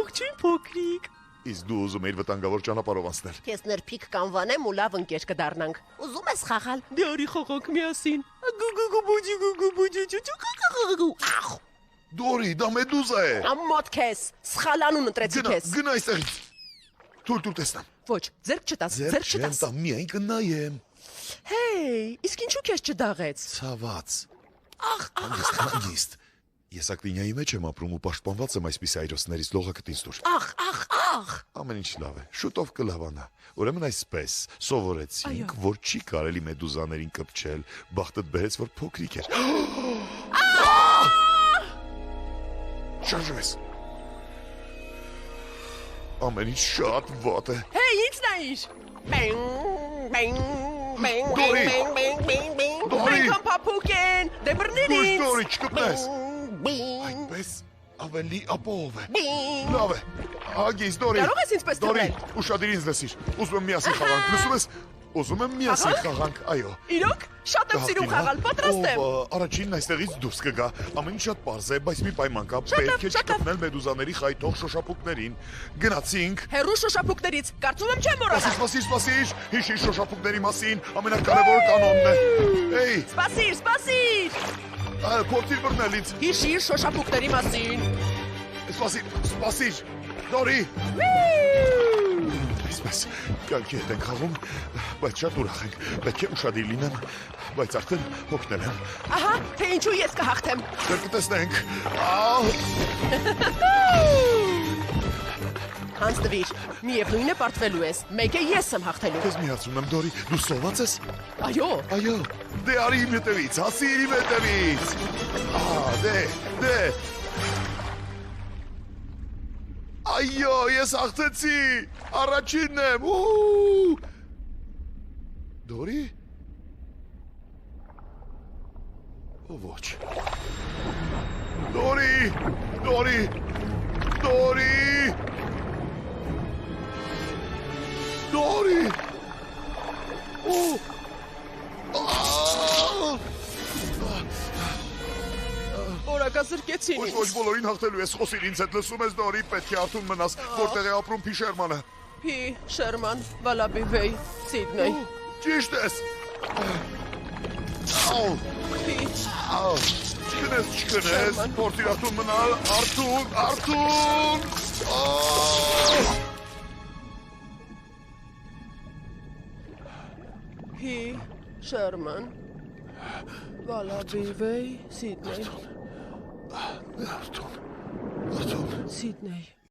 Ողջույն փոքրիկ։ Իսկ դու ուզում էիր վտանգավոր ճանապարհով անցնել։ Քեզ նրբիկ կանվանեմ ու լավ ընկեր կդառնանք։ Ուզում ես խաղալ։ Դե արի խաղանք միասին։ Դորի, դա մեդուզա է։ Ամոթ քեզ, սխալանուն ընտրեցի քեզ։ Գնա այստեղից։ Թույլ տեսնեմ։ Ոչ, ձերք չտաս, ձերք չտաս։ Տա միայն կնայեմ։ Հեյ, իսկ ինչու քեզ չդաղեց։ Ցաված։ Հանգիստ։ Ես ակտինիայի մեջ եմ ապրում ու պաշտպանված եմ այսպիսի այրոցներից լողակտից դուր։ Ամեն ինչ լավ է, շուտով կլավանա։ Ուրեմն այսպես, սովորեցինք, որ չի կարելի մեդուզաներին կպչել, բախտդ բերեց, որ փոքրիկ էր։ Շարժվես։ Ամեն ինչ շատ վատ է։ Հեյ, ինձն է ինչ։ Դորի։ Մենք փափուկ են, դեմրներից։ Դորի, չկպնես։ Այդպես ավելի ապահով է։ Լավ է։ Ագիս, Դորի։ Կարող ես ինձպես Դորի, թռնել։ ուշադիր ինձ լսիր։ Ուզում եմ միասին խաղանք։ Լսում ես։ Ուզում եմ միասին խաղանք, այո։ Իրոք, շատ եմ սիրում խաղալ, պատրաստ եմ։ Առաջինն այստեղից դուրս կգա։ Ամեն ինչ շատ պարզ է, բայց մի պայման կա։ Պետք է չկպնել մեդուզաների խայթող շոշափուկներին։ Գնացինք։ Հերու շոշափուկներից, կարծում եմ չեմ մոռանա։ Սպասիր, հիշի շոշափուկների մասին, ամենակարևոր կանոնն է։ Էй, Սպասիր։ փորձիր բռնել ինձ։ Հիշիր շոշափուկների մասին։ Սպասիր, Դորի։ Այսպես, կյանքի հետ ենք խաղում, բայց շատ ուրախ ենք, պետք է ուշադիր լինեմ, բայց արդեն հոգնել եմ։ Ահա, թե ինչու ես կհաղթեմ։ Դեռ կտեսնենք։ Հանց տվիր, միևնույն է պարտվելու ես, մեկ է ես եմ հաղթելու։ Քեզ միացնում եմ, Դորի, դու սոված ես։ Այո։ Դե արի իմ հետևից, հասի իմ հետևից։ Դե։ Այո, ես հաղթեցի, առաջինն եմ, Դորի։ Ոչ։ Դորի։ Օրակազրկեցին ինձ։ Ոչ, բոլորին հաղթելու ես, խոսիր ինձ հետ, լսում ես Դորի, պետք է արթուն մնաս, որտեղ է ապրում Փիշերմանը։ Շերման, Վալաբիվեյ, Սիդնեյ։ Ճիշտ ես։ Չկնես, փորձիր արթուն մնալ, արթուն։ Շերման, Վալաբիվեյ, Սիդնեյ։ Արթուն։ Սիդնեյ։